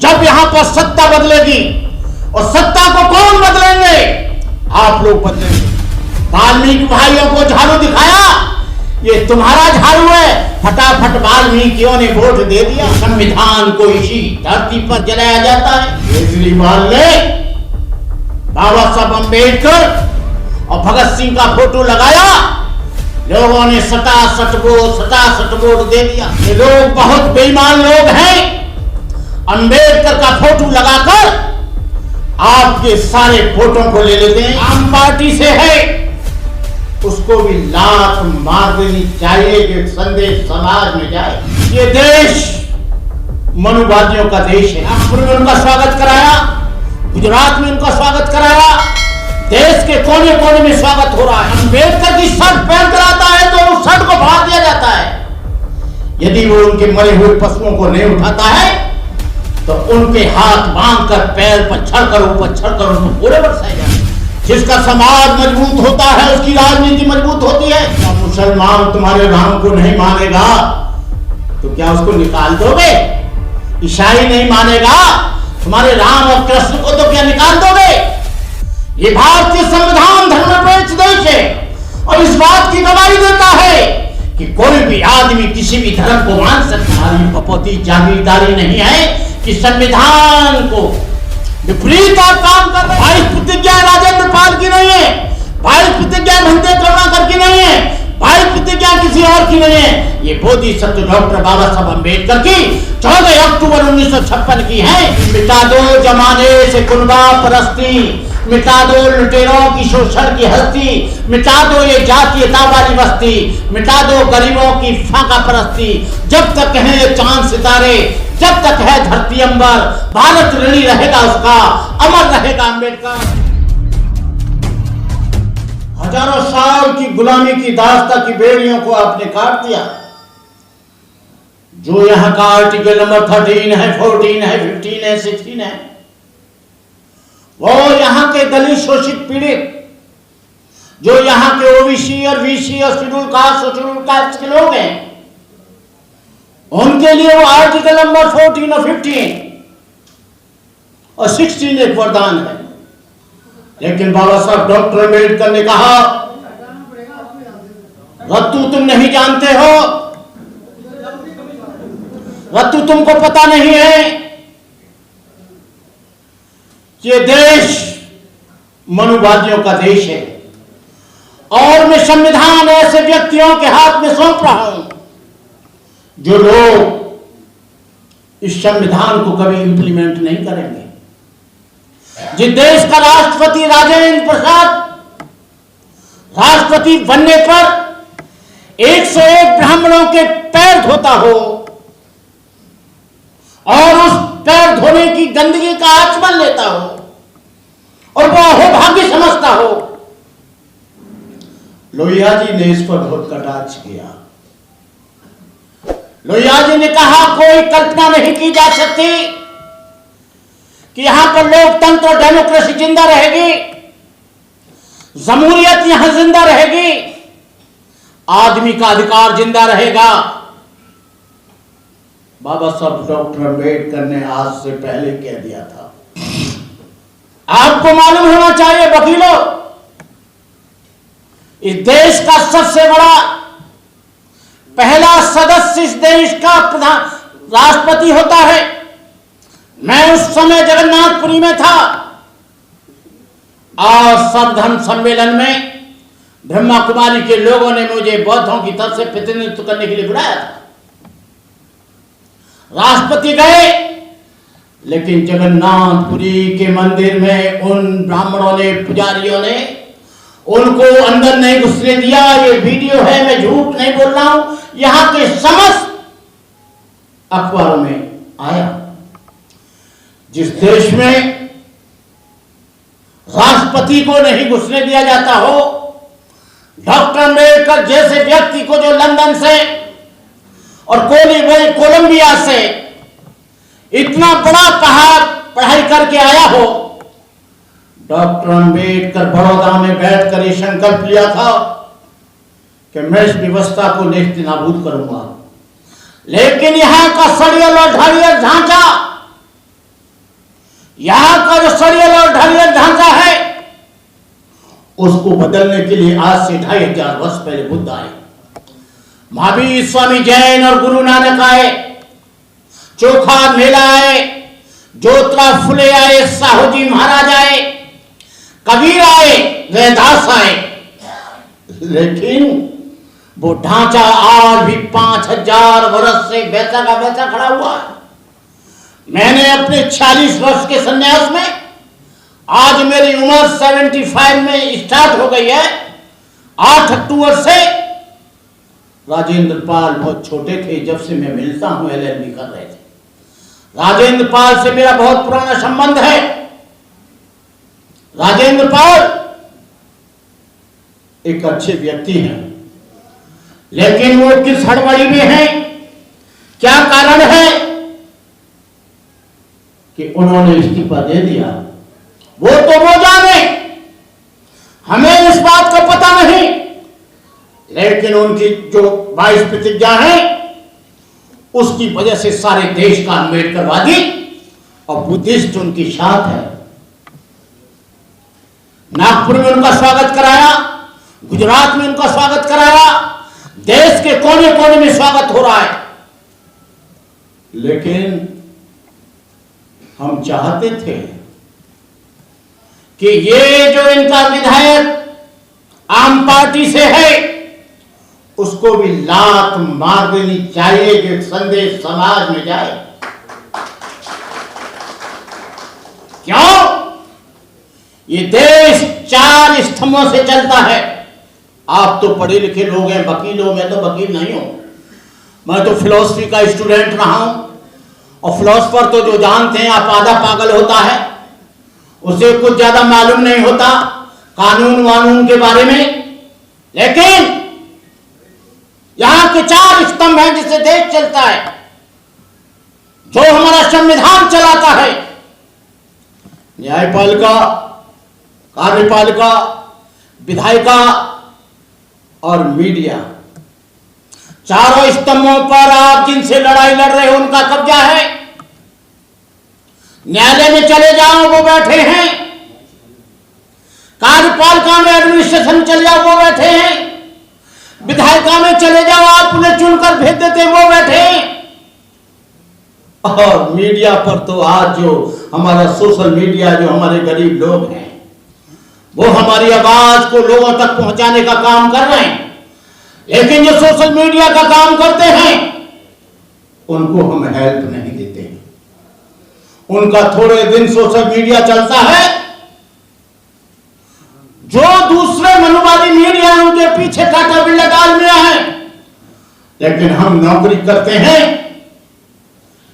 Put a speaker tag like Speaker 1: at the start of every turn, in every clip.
Speaker 1: जब यहां पर सत्ता बदलेगी, और सत्ता को कौन बदलेंगे? आप लोग बदलेंगे। वाल्मीकि भाइयों को झाड़ू दिखाया, ये तुम्हारा झाड़ू है। फटाफट वाल्मीकियों ने वोट दे दिया। संविधान को इसी धरती पर जलाया जाता है। केजरीवाल ने बाबा साहब अम्बेडकर और भगत सिंह का फोटो लगाया, लोगों ने सटासट वोट दे दिया। ये लोग बहुत बेईमान लोग हैं। अम्बेडकर का फोटो लगाकर आपके सारे वोटों को ले लेते हैं। आम पार्टी से है, उसको भी लात मार देनी चाहिए कि संदेश समाज में जाए। ये देश मनुवादियों का देश है। नागपुर में उनका स्वागत कराया, गुजरात में उनका स्वागत कराया, देश के कोने कोने में स्वागत हो रहा है। अम्बेडकर की शर्ट पहन कर आता है तो उस शर्ट को फाड़ दिया जाता है। यदि वो उनके मरे हुए पशुओं को नहीं उठाता है तो उनके हाथ बांध कर पैर पर छड़कर उनको पूरे बरसाए जाते हैं। जिसका समाज मजबूत होता है उसकी राजनीति मजबूत होती है। क्या मुसलमान तुम्हारे राम को नहीं मानेगा तो क्या उसको निकाल दोगे? ईसाई नहीं मानेगा तुम्हारे राम और कृष्ण को तो क्या निकाल दोगे? ये भारतीय संविधान धर्मनिरपेक्ष देश है और इस बात की गवाही देता है कि कोई भी आदमी किसी भी धर्म को मान सकता है। कपौती जागीरदारी नहीं है कि संविधान को विपरीत आप काम कर रहे हैं। भाई प्रतिज्ञा राजेंद्र पाल की नहीं है, भाई प्रतिज्ञा भंते करुणाकर की नहीं है, भाई प्रतिज्ञा किसी और की नहीं है। ये बोधिसत्व डॉक्टर बाबा साहब अम्बेडकर की 14 अक्टूबर 1956 की है। मिटा दो जमाने से कुनबा परस्ती, मिटा दो लुटेरों की शोषण की हस्ती, मिटा दो ये जातीयतावादी बस्ती, मिटा दो गरीबों की फाका परस्ती। जब तक है चांद सितारे, जब तक है धरती अंबर, भारत ऋणी रहेगा उसका, अमर रहेगा अम्बेडकर। हजारों साल की गुलामी की दास्ता की बेड़ियों को आपने काट दिया। जो यहां का आर्टिकल नंबर 13 है, 14 है, 15 है, 16 है, वो यहां के दलित शोषित पीड़ित, जो यहां के ओबीसी और बीसी और शेड्यूल कास्ट के लोग हैं, उनके लिए वो आर्टिकल नंबर 14 और 15 और 16 एक वरदान है। लेकिन बाबा साहब डॉक्टर अम्बेडकर ने कहा, रत्तू तुम नहीं जानते हो, रत्तू तुमको पता नहीं है, ये देश मनुवादियों का देश है और मैं संविधान ऐसे व्यक्तियों के हाथ में सौंप रहा हूं जो लोग इस संविधान को कभी इंप्लीमेंट नहीं करेंगे। जिस देश का राष्ट्रपति राजेंद्र प्रसाद राष्ट्रपति बनने पर 101 ब्राह्मणों के पैर धोता हो और उस पैर धोने की गंदगी का आचमन लेता हो और वह अहोभाग्य समझता हो, लोहिया जी ने इस पर बहुत कटाक्ष किया। लोहिया जी ने कहा, कोई कल्पना नहीं की जा सकती कि यहां पर लोकतंत्र और डेमोक्रेसी जिंदा रहेगी, जमहूरियत यहां जिंदा रहेगी, आदमी का अधिकार जिंदा रहेगा। बाबा साहब डॉक्टर अम्बेडकर ने आज से पहले कह दिया था। आपको मालूम होना चाहिए वकीलों, इस देश का सबसे बड़ा पहला सदस्य इस देश का प्रधान राष्ट्रपति होता है। मैं उस समय जगन्नाथपुरी में था और सर्वधर्म सम्मेलन में ब्रह्मा कुमारी के लोगों ने मुझे बौद्धों की तरफ से प्रतिनिधित्व करने के लिए बुलाया था। राष्ट्रपति गए, लेकिन जगन्नाथपुरी के मंदिर में उन ब्राह्मणों ने, पुजारियों ने उनको अंदर नहीं घुसने दिया। ये वीडियो है, मैं झूठ नहीं बोल रहा हूं, यहां के समस्त अखबारों में आया। जिस देश में राष्ट्रपति को नहीं घुसने दिया जाता हो, डॉक्टर अम्बेडकर जैसे व्यक्ति को जो लंदन से और कोलंबिया से इतना बड़ा पढ़ाई करके आया हो, डॉक्टर अम्बेडकर बड़ौदा में बैठकर ये संकल्प लिया था कि मैं इस व्यवस्था को नेस्त नाबूद करूंगा। लेकिन यहां का सड़ियल और ढालियल ढांचा यहां का जो सड़ियल और ढलियल ढांचा है उसको बदलने के लिए आज से 2500 वर्ष पहले बुद्ध आए, महावीर, स्वामी जैन और गुरु नानक आए, चोखा मेला आए, ज्योतिरा फुले आए, साहू जी महाराज आए, कबीर आए, रैदास आए, लेकिन वो ढांचा आज भी 5000 वर्ष से वैसा का वैसा खड़ा हुआ है। मैंने अपने 40 वर्ष के संन्यास में, आज मेरी उम्र 75 में स्टार्ट हो गई है, 8 अक्टूबर से, राजेंद्र पाल बहुत छोटे थे जब से मैं मिलता हूं, LLB कर रहे थे। राजेंद्र पाल से मेरा बहुत पुराना संबंध है। राजेंद्र पाल एक अच्छे व्यक्ति हैं, लेकिन वो किस हड़बड़ी में हैं, क्या कारण है कि उन्होंने इस्तीफा दे दिया, वो तो वो जाने, हमें इस बात का पता नहीं। लेकिन उनकी जो 22 प्रतिज्ञा है उसकी वजह से सारे देश का अम्बेडकरवादी और बुद्धिस्ट उनकी साथ है। नागपुर में उनका स्वागत कराया, गुजरात में उनका स्वागत कराया, देश के कोने कोने में स्वागत हो रहा है। लेकिन हम चाहते थे कि ये जो इनका विधायक आम पार्टी से है उसको भी लात मार देनी चाहिए, कि संदेश समाज में जाए। क्यों? ये देश 4 स्तंभों से चलता है। आप तो पढ़े लिखे लोग हैं, वकील हो, मैं तो वकील नहीं हूं, मैं तो फिलॉसफी का स्टूडेंट रहा हूं। और फिलोसफर तो जो जानते हैं आप, आधा पागल होता है, उसे कुछ ज्यादा मालूम नहीं होता कानून वानून के बारे में। लेकिन यहां के 4 स्तंभ हैं जिससे देश चलता है, जो हमारा संविधान चलाता है, न्यायपालिका, कार्यपालिका, विधायिका और मीडिया। चारों स्तंभों पर आप जिनसे लड़ाई लड़ रहे हो उनका कब्जा है। न्यायालय में चले जाओ वो बैठे हैं, कार्यपालिका में एडमिनिस्ट्रेशन चले जाओ वो बैठे हैं, विधायिका में चले जाओ आप उन्हें चुनकर भेज देते वो बैठे हैं। और मीडिया पर तो आज जो हमारा सोशल मीडिया, जो हमारे गरीब लोग हैं, वो हमारी आवाज को लोगों तक पहुंचाने का काम कर रहे हैं। लेकिन जो सोशल मीडिया का काम करते हैं उनको हम हेल्प नहीं देते हैं। उनका थोड़े दिन सोशल मीडिया चलता है, जो दूसरे मनुवादी मीडिया उनके पीछे टाटा बिरला डाल में है। लेकिन हम नौकरी करते हैं,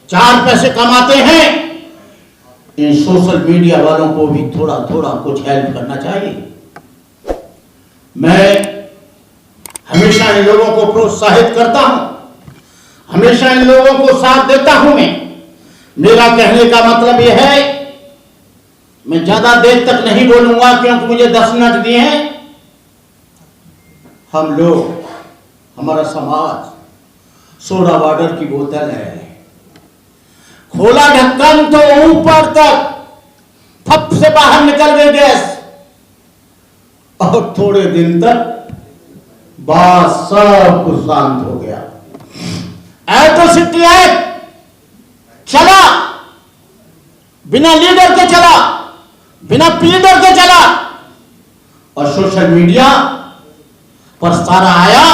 Speaker 1: 4 पैसे कमाते हैं, इन सोशल मीडिया वालों को भी थोड़ा थोड़ा कुछ हेल्प करना चाहिए। मैं हमेशा इन लोगों को प्रोत्साहित करता हूं, हमेशा इन लोगों को साथ देता हूं। मेरा कहने का मतलब यह है, मैं ज्यादा देर तक नहीं बोलूंगा क्योंकि मुझे 10 मिनट दिए हैं। हम लोग, हमारा समाज सोडा वाटर की बोतल है, खोला ढक्कन तो ऊपर तक फप से बाहर निकल गई गैस, और थोड़े दिन तक बात सब कुछ शांत हो गया। एट्रोसिटी एक्ट चला, बिना लीडर के चला, बिना प्लीडर के चला, और सोशल मीडिया पर सारा आया।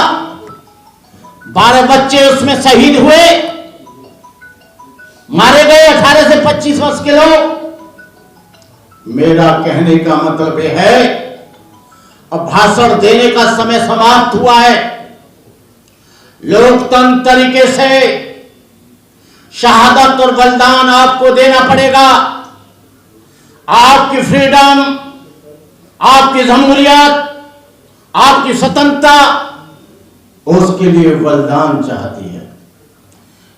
Speaker 1: 12 बच्चे उसमें शहीद हुए, मारे गए 18 से 25 वर्ष के लोग। मेरा कहने का मतलब यह है, अब भाषण देने का समय समाप्त हुआ है। लोकतंत्र तरीके से शहादत और बलिदान आपको देना पड़ेगा। आपकी फ्रीडम, आपकी जमहूरियत, आपकी स्वतंत्रता, उसके लिए बलिदान चाहती है।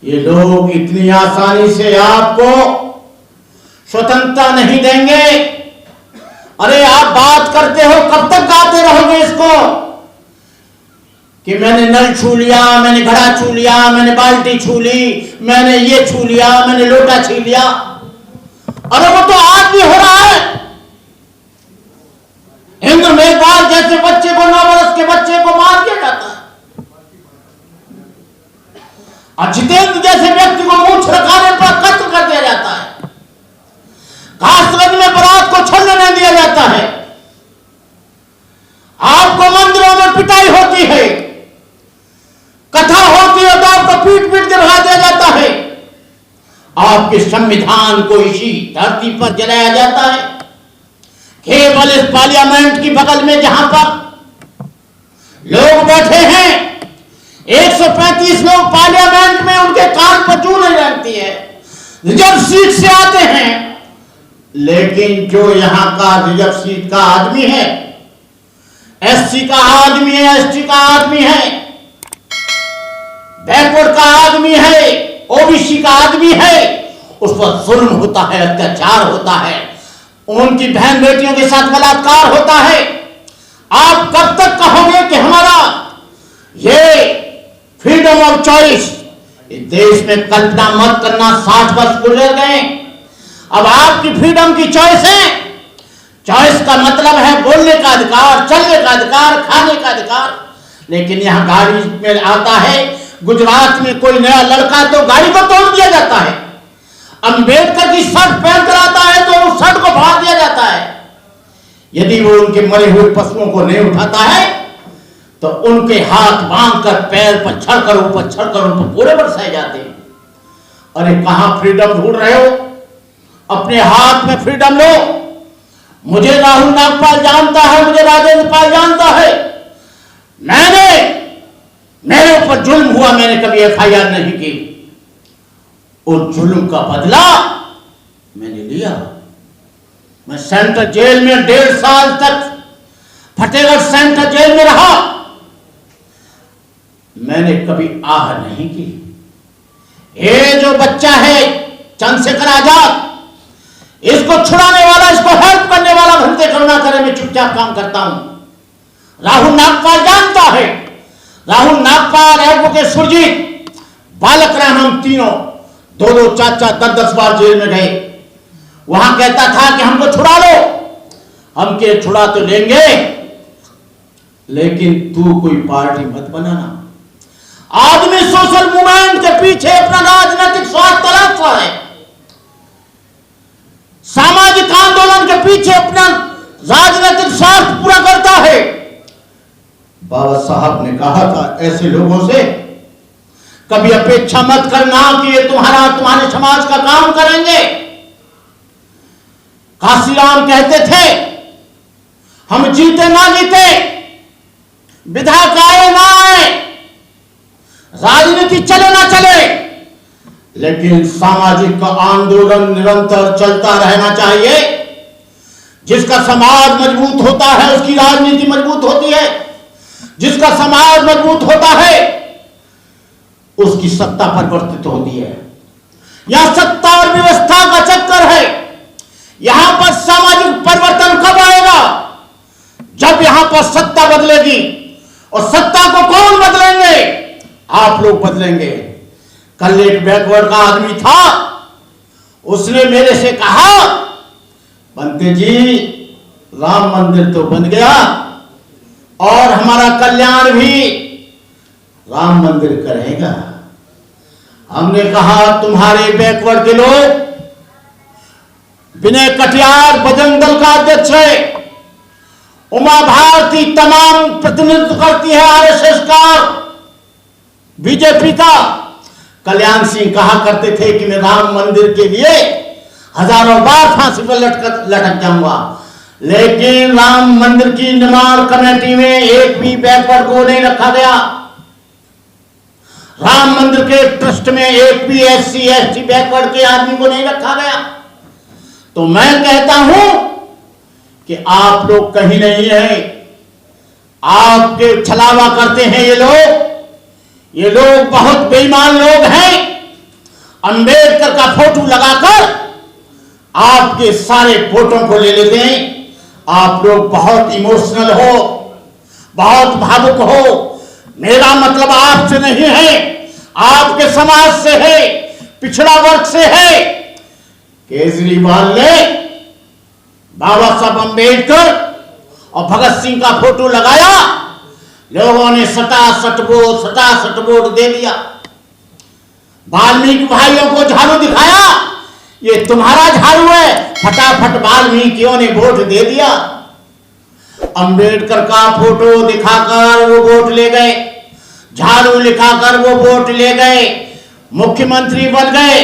Speaker 1: ये लोग इतनी आसानी से आपको स्वतंत्रता नहीं देंगे। अरे आप बात करते हो, कब तक गाते रहोगे इसको कि मैंने नल छू लिया, मैंने घड़ा छू लिया, मैंने बाल्टी छू ली, मैंने ये छू लिया, मैंने लोटा छू लिया। अरे वो तो आज भी हो रहा है। इंद्र मेघवाल जैसे बच्चे को, 9 वर्ष के बच्चे को मार दिया जाता है। और जितेंद्र जैसे व्यक्ति को मूंछ रखाने पर कत्ल कर दिया जाता है। घासगंज में बारात को छोड़ने नहीं दिया जाता है। आपको मंदिरों में पिटाई होती है, कथा होती है तो आपको पीट पीट के भगा दिया जाता है। आपके संविधान को इसी धरती पर जलाया जाता है, केवल इस पार्लियामेंट की बगल में जहां पर लोग बैठे हैं। 135 लोग पार्लियामेंट में, उनके कान पर जू नहीं लगती है, रिजर्व सीट से आते हैं। लेकिन जो यहां का रिजर्व सीट का आदमी है, एससी का आदमी है, एसटी का आदमी है, बैकवर्ड का आदमी है, ओबीसी का आदमी है, उस पर जुल्म होता है, अत्याचार होता है, उनकी बहन बेटियों के साथ बलात्कार होता है। आप कब तक कहोगे कि हमारा ये फ्रीडम ऑफ चॉइस? इस देश में कल्पना मत करना, 60 वर्ष गुजर गए, अब आपकी फ्रीडम की चॉइस है। चॉइस का मतलब है बोलने का अधिकार, चलने का अधिकार, खाने का अधिकार। लेकिन यहां गाड़ी में आता है, गुजरात में कोई नया लड़का तो गाड़ी को तोड़ दिया जाता है। अंबेडकर की शर्ट पहन कर आता है तो उस शर्ट को फाड़ दिया जाता है। यदि वो उनके मरे हुए पशुओं को नहीं उठाता है तो उनके हाथ बांधकर पैर पर छड़कर ऊपर छड़कर उन पर पूरे बरसाए जाते हैं। अरे कहां फ्रीडम ढूंढ रहे हो? अपने हाथ में फ्रीडम लो। मुझे राहुल नागपाल जानता है, मुझे राजेंद्र पाल जानता है। मेरे ऊपर जुल्म हुआ, मैंने कभी एफआईआर नहीं की। उस जुल्म का बदला मैंने लिया। मैं सेंट्रल जेल में 1.5 साल तक फतेहगढ़ सेंट्रल जेल में रहा। मैंने कभी आह नहीं की। ये जो बच्चा है चंद्रशेखर आजाद, इसको छुड़ाने वाला, इसको हेल्प करने वाला घंटे करुणा करे, मैं चुपचाप काम करता हूं। राहुल नागपाल जानता है। राहुल नागपाल, एडवोकेट सुरजीत, बालक राम, हम तीनों 2-2, 4-4, 10-10 बार जेल में गए। वहां कहता था कि हमको छुड़ा लो। हम के छुड़ा तो लेंगे, लेकिन तू कोई पार्टी मत बनाना। आदमी सोशल मूवमेंट के पीछे अपना राजनीतिक स्वार्थ तलाशता है, सामाजिक आंदोलन के पीछे अपना राजनीतिक स्वार्थ पूरा करता है। बाबा साहब ने कहा था ऐसे लोगों से कभी अपेक्षा मत करना कि ये तुम्हारे समाज का काम करेंगे। काशीराम कहते थे हम जीते ना जीते, विधायक आए ना आए, राजनीति चले ना चले, लेकिन सामाजिक आंदोलन निरंतर चलता रहना चाहिए। जिसका समाज मजबूत होता है उसकी राजनीति मजबूत होती है। जिसका समाज मजबूत होता है उसकी सत्ता परिवर्तित होती है। यह सत्ता और व्यवस्था का चक्कर है। यहां पर सामाजिक परिवर्तन कब आएगा? जब यहां पर सत्ता बदलेगी। और सत्ता को कौन बदलेंगे? आप लोग बदलेंगे। कल एक बैकवर्ड का आदमी था, उसने मेरे से कहा बंते जी राम मंदिर तो बन गया और हमारा कल्याण भी राम मंदिर करेगा। हमने कहा तुम्हारे बैकवर्ड के लोग, विनय कटियार बजरंग दल का अध्यक्ष है, उमा भारती तमाम प्रतिनिधित्व करती है आरएसएस का, बीजेपी का। कल्याण सिंह कहा करते थे कि मैं राम मंदिर के लिए हजारों बार फांसी पर लटक जाऊंगा, लेकिन राम मंदिर की निर्माण कमेटी में एक भी बैकवर्ड को नहीं रखा गया। राम मंदिर के ट्रस्ट में एक भी एससी एसटी बैकवर्ड के आदमी को नहीं रखा गया। तो मैं कहता हूं कि आप लोग कहीं नहीं हैं, आपके छलावा करते हैं ये लोग बहुत बेईमान लोग हैं। अंबेडकर का फोटो लगाकर आपके सारे वोटों को ले लेते हैं। आप लोग बहुत इमोशनल हो, बहुत भावुक हो। मेरा मतलब आपसे नहीं है, आपके समाज से है, पिछड़ा वर्ग से है। केजरीवाल ने बाबा साहब अम्बेडकर और भगत सिंह का फोटो लगाया, लोगों ने सटासट वोट दे दिया। वाल्मीकि भाइयों को झाड़ू दिखाया, ये तुम्हारा झाड़ू है, फटाफट वाल्मीकियों ने वोट दे दिया। अंबेडकर का फोटो दिखाकर वो वोट ले गए, झाड़ू लिखाकर वो वोट ले गए, मुख्यमंत्री बन गए।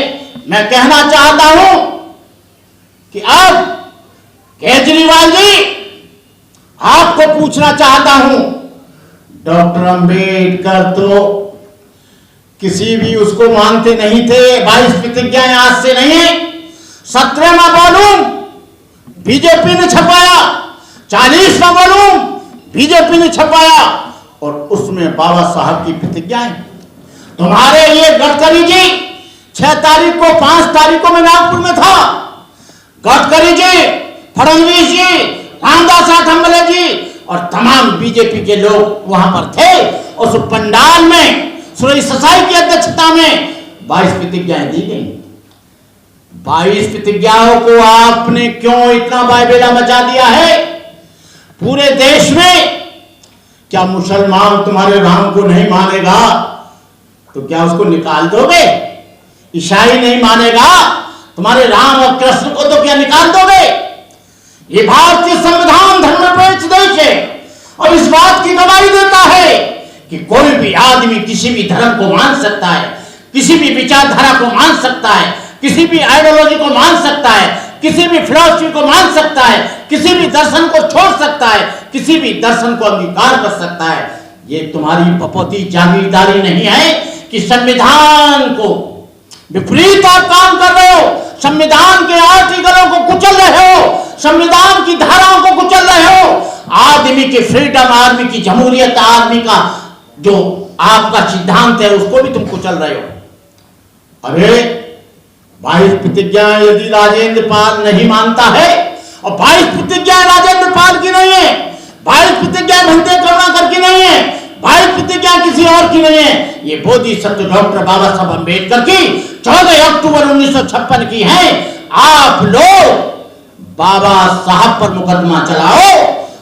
Speaker 1: मैं कहना चाहता हूं कि अब केजरीवाल जी, आपको पूछना चाहता हूं, डॉक्टर अंबेडकर तो किसी भी उसको मानते नहीं थे। 22 प्रतिज्ञाएं आज से नहीं, 17वां वॉल्यूम बीजेपी ने छपवाया, 40वां वॉल्यूम बीजेपी ने छपवाया, और उसमें बाबा साहब की प्रतिज्ञाएं। तुम्हारे ये गडकरी जी 6 तारीख को 5 तारीख को मैं नागपुर में था। गडकरी जी, फडणवीस जी, रामदास आठवले जी और तमाम बीजेपी के लोग वहां पर थे। उस पंडाल में सुरेश ससाई की अध्यक्षता में 22 प्रतिज्ञाएं दी गई। 22 प्रतिज्ञाओं को आपने क्यों इतना बायबेला मचा दिया है पूरे देश में? क्या मुसलमान तुम्हारे राम को नहीं मानेगा तो क्या उसको निकाल दोगे? ईसाई नहीं मानेगा तुम्हारे राम और कृष्ण को तो क्या निकाल दोगे? ये भारतीय संविधान धर्मनिरपेक्ष देश है और इस बात की गवाही देता है कि कोई भी आदमी किसी भी धर्म को मान सकता है, किसी भी विचारधारा को मान सकता है, किसी भी आइडियोलॉजी को मान सकता है, किसी भी फिलॉसफी को मान सकता है, किसी भी दर्शन को छोड़ सकता है, किसी भी दर्शन को अंगीकार कर सकता है। ये तुम्हारी बपौती जागीरदारी नहीं है कि संविधान को विपरीत आप काम कर रहे हो, संविधान के आर्टिकलों को कुचल रहे हो, संविधान की धाराओं को कुचल रहे हो, आदमी की फ्रीडम, आदमी की जमहूरियत, आदमी का जो आपका सिद्धांत है उसको भी तुम कुचल रहे हो। अरे 22 प्रतिज्ञाएं यदि राजेंद्र पाल नहीं मानता है, और 22 प्रतिज्ञाएं राजेंद्र पाल की नहीं है, 22 प्रतिज्ञाएं भंते करुणाकर की नहीं है, 22 प्रतिज्ञाएं किसी और की नहीं है, ये बोधिसत्व डॉक्टर बाबा साहब अम्बेडकर की 14 अक्टूबर 1956 की है। आप लोग बाबा साहब पर मुकदमा चलाओ,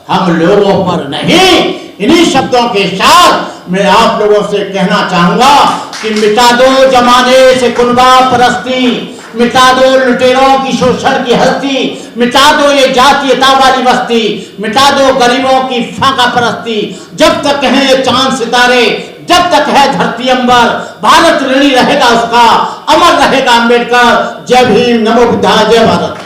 Speaker 1: हम लोगों पर नहीं। इन्हीं शब्दों के साथ मैं आप लोगों से कहना चाहूंगा कि मिटा दो जमाने से कुनबा परस्ती, मिटा दो लुटेरों की शोषण की हस्ती, मिटा दो ये जातीयता वाली बस्ती, मिटा दो गरीबों की फाका परस्ती। जब तक है चांद सितारे, जब तक है धरती अंबर, भारत ऋणी रहेगा उसका, अमर रहेगा अम्बेडकर। जय भीम, नमो बुद्धाय, जय भारत।